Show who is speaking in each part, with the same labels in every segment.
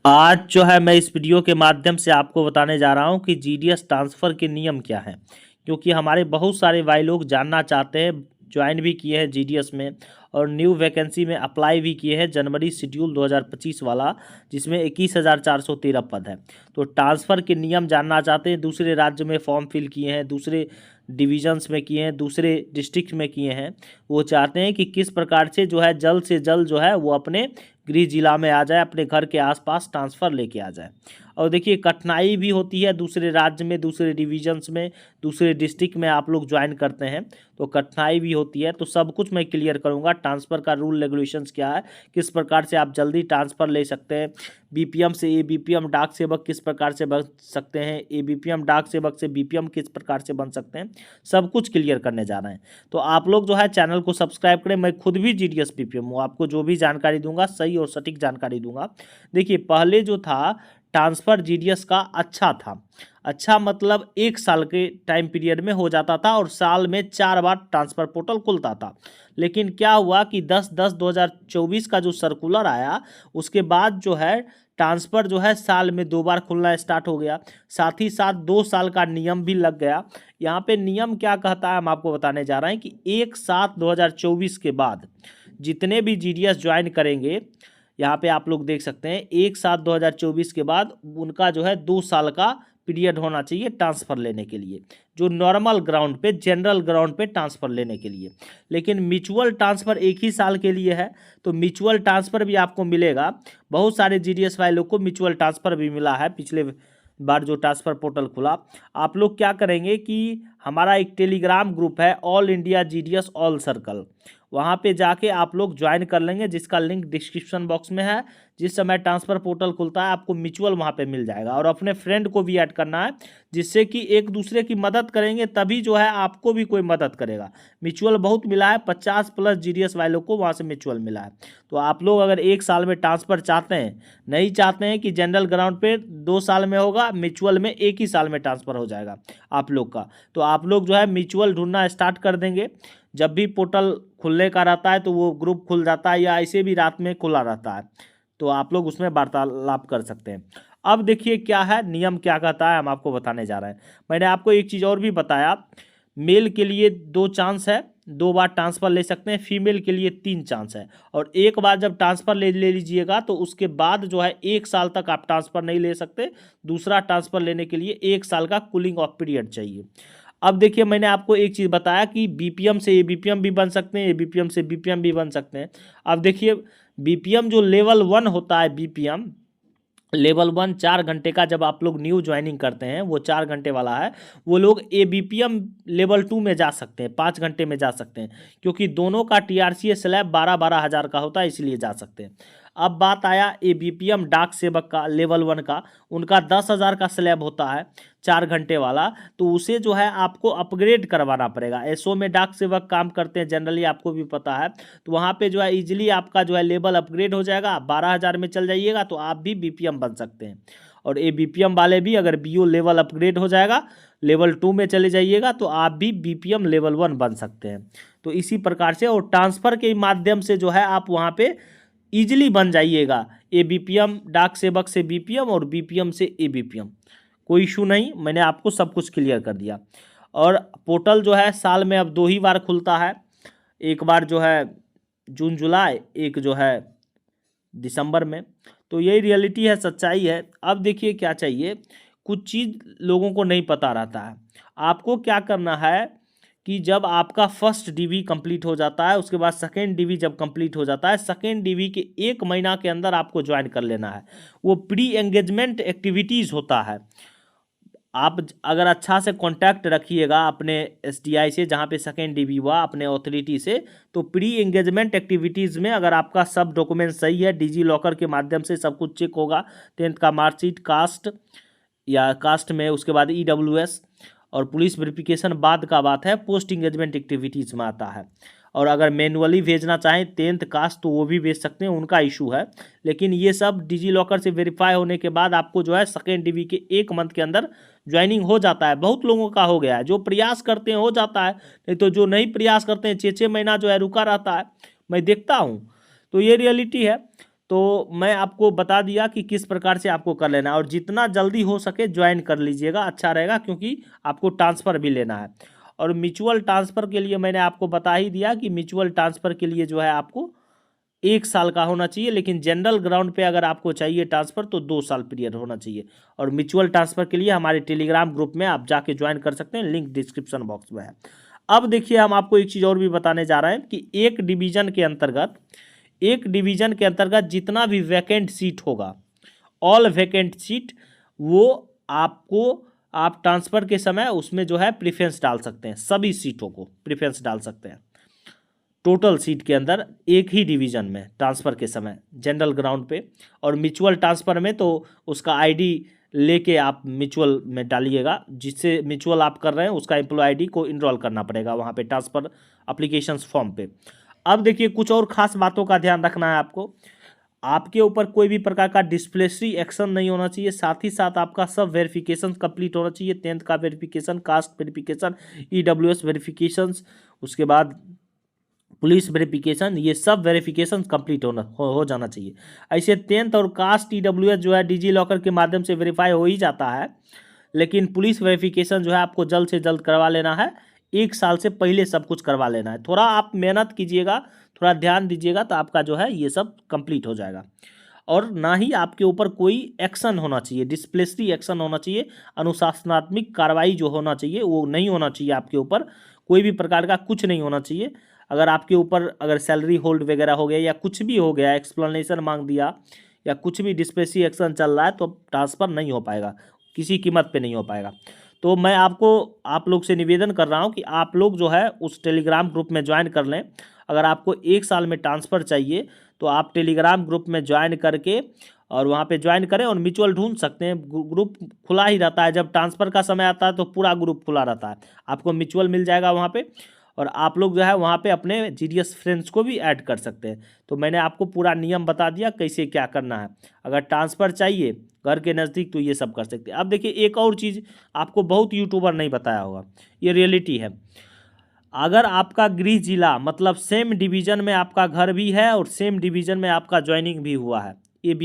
Speaker 1: आज जो है मैं इस वीडियो के माध्यम से आपको बताने जा रहा हूं कि जीडीएस ट्रांसफ़र के नियम क्या हैं, क्योंकि हमारे बहुत सारे भाई लोग जानना चाहते हैं। ज्वाइन भी किए हैं जीडीएस में और न्यू वैकेंसी में अप्लाई भी किए हैं जनवरी शेड्यूल 2025 वाला, जिसमें 21,413 पद है। तो ट्रांसफ़र के नियम जानना चाहते हैं, दूसरे राज्य में फॉर्म फिल किए हैं, दूसरे डिविजन्स में किए हैं, दूसरे डिस्ट्रिक्ट में किए हैं, वो चाहते हैं कि किस प्रकार से जल्द जो है वो अपने गृह जिला में आ जाए, अपने घर के आसपास ट्रांसफ़र लेके आ जाए। और देखिए कठिनाई भी होती है, दूसरे राज्य में, दूसरे डिविजन्स में, दूसरे डिस्ट्रिक्ट में आप लोग ज्वाइन करते हैं तो कठिनाई भी होती है। तो सब कुछ मैं क्लियर करूंगा, ट्रांसफ़र का रूल रेगुलेशंस क्या है, किस प्रकार से आप जल्दी ट्रांसफ़र ले सकते हैं, बीपीएम से एबीपीएम डाक सेवक किस प्रकार से बन सकते हैं, एबीपीएम डाक सेवक से बीपीएम किस प्रकार से बन सकते हैं, सब कुछ क्लियर करने जा रहे हैं। तो आप लोग जो है चैनल को सब्सक्राइब करें। मैं खुद भी जीडीएस बीपीएम हूँ, आपको जो भी जानकारी दूंगा सही और सटीक जानकारी दूंगा। देखिए पहले जो था ट्रांसफ़र जीडीएस का अच्छा मतलब 1 साल के टाइम पीरियड में हो जाता था और साल में 4 बार ट्रांसफ़र पोर्टल खुलता था। लेकिन क्या हुआ कि 10/10/2024 का जो सर्कुलर आया उसके बाद जो है ट्रांसफ़र जो है साल में 2 बार खुलना स्टार्ट हो गया, साथ ही साथ 2 साल का नियम भी लग गया। यहाँ पे नियम क्या कहता है हम आपको बताने जा रहे हैं कि 1/7/2024 के बाद जितने भी जीडीएस ज्वाइन करेंगे, यहाँ पे आप लोग देख सकते हैं 1/7/2024 के बाद उनका जो है 2 साल का पीरियड होना चाहिए ट्रांसफ़र लेने के लिए, जो नॉर्मल ग्राउंड पे, जनरल ग्राउंड पे ट्रांसफ़र लेने के लिए। लेकिन म्यूचुअल ट्रांसफ़र 1 ही साल के लिए है, तो म्यूचुअल ट्रांसफ़र भी आपको मिलेगा। बहुत सारे जीडीएस वाले लोग को म्यूचुअल ट्रांसफ़र भी मिला है पिछले बार जो ट्रांसफ़र पोर्टल खुला। आप लोग क्या करेंगे कि हमारा एक टेलीग्राम ग्रुप है, all India GDS all circle, वहाँ पे जाके आप लोग ज्वाइन कर लेंगे, जिसका लिंक डिस्क्रिप्शन बॉक्स में है। जिस समय ट्रांसफ़र पोर्टल खुलता है आपको म्यूचुअल वहाँ पे मिल जाएगा, और अपने फ्रेंड को भी ऐड करना है, जिससे कि एक दूसरे की मदद करेंगे तभी जो है आपको भी कोई मदद करेगा। म्यूचुअल बहुत मिला है, 50+ जीडीएस वालों को वहाँ से म्यूचुअल मिला है। तो आप लोग अगर 1 साल में ट्रांसफ़र चाहते हैं, नहीं चाहते हैं कि जनरल ग्राउंड पे 2 साल में होगा, म्यूचुअल में 1 ही साल में ट्रांसफ़र हो जाएगा आप लोग का, तो आप लोग जो है म्यूचुअल ढूंढना स्टार्ट कर देंगे। जब भी पोर्टल खुलने का रहता है तो वो ग्रुप खुल जाता है, या ऐसे भी रात में खुला रहता है, तो आप लोग उसमें वार्तालाप कर सकते हैं। अब देखिए क्या है, नियम क्या कहता है हम आपको बताने जा रहे हैं। मैंने आपको एक चीज़ और भी बताया, मेल के लिए 2 चांस है, 2 बार ट्रांसफ़र ले सकते हैं, फीमेल के लिए 3 चांस है। और एक बार जब ट्रांसफ़र ले लीजिएगा तो उसके बाद जो है 1 साल तक आप ट्रांसफ़र नहीं ले सकते। दूसरा ट्रांसफ़र लेने के लिए 1 साल का कूलिंग ऑफ पीरियड चाहिए। अब देखिए मैंने आपको एक चीज़ बताया कि बीपीएम से एबीपीएम भी बन सकते हैं, एबीपीएम से बीपीएम भी बन सकते हैं। अब देखिए बीपीएम जो लेवल 1 होता है, बीपीएम लेवल 1 4 घंटे का, जब आप लोग न्यू ज्वाइनिंग करते हैं वो 4 घंटे वाला है, वो लोग एबीपीएम लेवल 2 में जा सकते हैं, 5 घंटे में जा सकते हैं, क्योंकि दोनों का टीआरसीए स्लैब 12-12 हज़ार का होता है, इसलिए जा सकते हैं। अब बात आया एबीपीएम डाक सेवक का, लेवल 1 का, उनका 10,000 का स्लैब होता है 4 घंटे वाला, तो उसे जो है आपको अपग्रेड करवाना पड़ेगा। एसओ में डाक सेवक काम करते हैं जनरली, आपको भी पता है, तो वहाँ पे जो है इजीली आपका जो है लेवल अपग्रेड हो जाएगा, 12,000 में चल जाइएगा तो आप भी बीपीएम बन सकते हैं। और ये बीपीएम वाले भी अगर बीओ लेवल अपग्रेड हो जाएगा, लेवल 2 में चले जाइएगा तो आप भी बीपीएम लेवल 1 बन सकते हैं। तो इसी प्रकार से, और ट्रांसफ़र के माध्यम से जो है आप वहाँ पे ईजिली बन जाइएगा, एबीपीएम डाक सेवक से बीपीएम और बीपीएम से एबीपीएम, कोई इशू नहीं। मैंने आपको सब कुछ क्लियर कर दिया। और पोर्टल जो है साल में अब 2 ही बार खुलता है, एक बार जो है जून जुलाई, एक जो है दिसंबर में। तो यही रियलिटी है, सच्चाई है। अब देखिए क्या चाहिए, कुछ चीज़ लोगों को नहीं पता रहता है। आपको क्या करना है कि जब आपका फर्स्ट डीवी कंप्लीट हो जाता है, उसके बाद सेकेंड डीवी जब कंप्लीट हो जाता है, सेकेंड डीवी के 1 महीना के अंदर आपको ज्वाइन कर लेना है। वो प्री एंगेजमेंट एक्टिविटीज़ होता है। आप अगर अच्छा से कांटेक्ट रखिएगा अपने एसडीआई से, जहाँ पे सेकेंड डीवी हुआ, अपने अथॉरिटी से, तो प्री एंगेजमेंट एक्टिविटीज़ में अगर आपका सब डॉक्यूमेंट सही है, डिजी लॉकर के माध्यम से सब कुछ चेक होगा, 10th का मार्कशीट, कास्ट या कास्ट में, उसके बाद ईडब्ल्यूएस और पुलिस वेरिफिकेशन बाद का बात है, पोस्ट इंगेजमेंट एक्टिविटीज़ में आता है। और अगर मैनुअली भेजना चाहें 10th कास्ट तो वो भी भेज सकते हैं, उनका इशू है। लेकिन ये सब डिजी लॉकर से वेरीफाई होने के बाद आपको जो है सेकेंड डीवी के 1 मंथ के अंदर ज्वाइनिंग हो जाता है। बहुत लोगों का हो गया है, जो प्रयास करते हैं हो जाता है, नहीं तो जो नहीं प्रयास करते हैं 6-6 महीना जो है रुका रहता है, मैं देखता हूँ। तो ये रियलिटी है। तो मैं आपको बता दिया कि किस प्रकार से आपको कर लेना है, और जितना जल्दी हो सके ज्वाइन कर लीजिएगा, अच्छा रहेगा, क्योंकि आपको ट्रांसफ़र भी लेना है। और म्यूचुअल ट्रांसफ़र के लिए मैंने आपको बता ही दिया कि म्यूचुअल ट्रांसफ़र के लिए जो है आपको 1 साल का होना चाहिए, लेकिन जनरल ग्राउंड पे अगर आपको चाहिए ट्रांसफ़र तो 2 साल पीरियड होना चाहिए। और म्यूचुअल ट्रांसफ़र के लिए हमारे टेलीग्राम ग्रुप में आप जाके ज्वाइन कर सकते हैं, लिंक डिस्क्रिप्शन बॉक्स में है। अब देखिए, हम आपको एक चीज़ और भी बताने जा रहे हैं कि एक डिवीज़न के अंतर्गत जितना भी वैकेंट सीट होगा, ऑल वैकेंट सीट, वो आपको आप ट्रांसफ़र के समय उसमें जो है प्रेफरेंस डाल सकते हैं, सभी सीटों को प्रेफरेंस डाल सकते हैं। टोटल सीट के अंदर एक ही डिवीज़न में ट्रांसफ़र के समय जनरल ग्राउंड पे, और म्यूचुअल ट्रांसफ़र में तो उसका आईडी लेके आप म्यूचुअल में डालिएगा, जिससे म्यूचुअल आप कर रहे हैं उसका एम्प्लॉय आईडी को इनरोल करना पड़ेगा वहाँ पे ट्रांसफ़र अप्लीकेशंस फॉर्म पे। अब देखिए, कुछ और ख़ास बातों का ध्यान रखना है आपको। आपके ऊपर कोई भी प्रकार का डिस्प्लेसरी एक्शन नहीं होना चाहिए, साथ ही साथ आपका सब वेरिफिकेशन कंप्लीट होना चाहिए। 10th का verification, caste verification, EWS verifications, उसके बाद पुलिस वेरिफिकेशन, ये सब वेरिफिकेशन कंप्लीट हो जाना चाहिए। ऐसे 10th और कास्ट EWS जो है डिजी लॉकर के माध्यम से वेरीफाई हो ही जाता है, लेकिन पुलिस वेरिफिकेशन जो है आपको जल्द से जल्द करवा लेना है। 1 साल से पहले सब कुछ करवा लेना है। थोड़ा आप मेहनत कीजिएगा, थोड़ा ध्यान दीजिएगा, तो आपका जो है ये सब कंप्लीट हो जाएगा। और ना ही आपके ऊपर कोई एक्शन होना चाहिए, डिस्प्लेसरी एक्शन होना चाहिए, अनुशासनात्मक कार्रवाई जो होना चाहिए वो नहीं होना चाहिए आपके ऊपर, कोई भी प्रकार का कुछ नहीं होना चाहिए। अगर आपके ऊपर अगर सैलरी होल्ड वगैरह हो गया या कुछ भी हो गया, एक्सप्लेनेशन मांग दिया या कुछ भी डिस्प्लेसरी एक्शन चल रहा है, तो ट्रांसफ़र नहीं हो पाएगा, किसी कीमत पे नहीं हो पाएगा। तो मैं आप लोग से निवेदन कर रहा हूँ कि आप लोग जो है उस टेलीग्राम ग्रुप में ज्वाइन कर लें। अगर आपको 1 साल में ट्रांसफ़र चाहिए तो आप टेलीग्राम ग्रुप में ज्वाइन करके और वहाँ पे ज्वाइन करें, और म्यूचुअल ढूंढ सकते हैं। ग्रुप खुला ही रहता है, जब ट्रांसफ़र का समय आता है तो पूरा ग्रुप खुला रहता है, आपको म्यूचुअल मिल जाएगा वहाँ पे। और आप लोग जो है वहाँ पे अपने GDS फ्रेंड्स को भी ऐड कर सकते हैं। तो मैंने आपको पूरा नियम बता दिया कैसे क्या करना है। अगर ट्रांसफ़र चाहिए घर के नज़दीक तो ये सब कर सकते हैं। अब देखिए, एक और चीज़ आपको बहुत यूट्यूबर नहीं बताया होगा, ये रियलिटी है। अगर आपका गृह जिला मतलब सेम डिवीज़न में आपका घर भी है और सेम डिवीज़न में आपका ज्वाइनिंग भी हुआ है, ये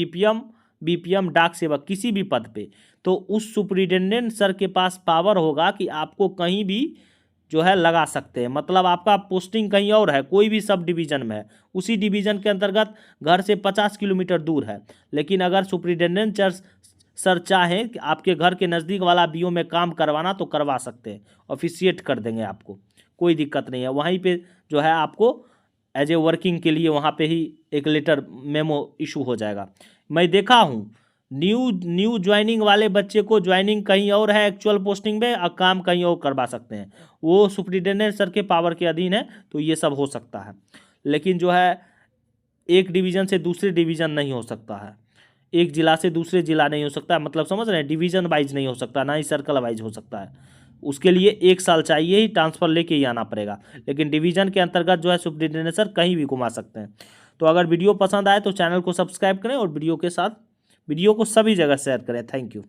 Speaker 1: BPM डाक सेवक किसी भी पद पे, तो उस सुपरिटेंडेंट सर के पास पावर होगा कि आपको कहीं भी जो है लगा सकते हैं। मतलब आपका पोस्टिंग कहीं और है, कोई भी सब डिवीज़न में है, उसी डिवीज़न के अंतर्गत घर से 50 किलोमीटर दूर है, लेकिन अगर सुपरिटेंडेंट सर चाहें कि आपके घर के नज़दीक वाला BO में काम करवाना तो करवा सकते हैं, ऑफिशिएट कर देंगे आपको, कोई दिक्कत नहीं है। वहीं पे जो है आपको एज ए वर्किंग के लिए वहाँ पे ही एक लेटर मेमो इशू हो जाएगा। मैं देखा हूँ न्यू ज्वाइनिंग वाले बच्चे को ज्वाइनिंग कहीं और है एक्चुअल पोस्टिंग में, और काम कहीं और करवा सकते हैं, वो सुपरिटेंडेंट सर के पावर के अधीन है, तो ये सब हो सकता है। लेकिन जो है एक डिवीज़न से दूसरे डिवीज़न नहीं हो सकता है, एक जिला से दूसरे जिला नहीं हो सकता, मतलब समझ रहे हैं, डिवीज़न वाइज नहीं हो सकता, ना ही सर्कल वाइज हो सकता है। उसके लिए 1 साल चाहिए ही, ट्रांसफ़र लेके ही आना पड़ेगा। लेकिन डिवीज़न के अंतर्गत जो है सुपरिटेंडेंट सर कहीं भी घुमा सकते हैं। तो अगर वीडियो पसंद आए तो चैनल को सब्सक्राइब करें और वीडियो को सभी जगह शेयर करें। Thank you.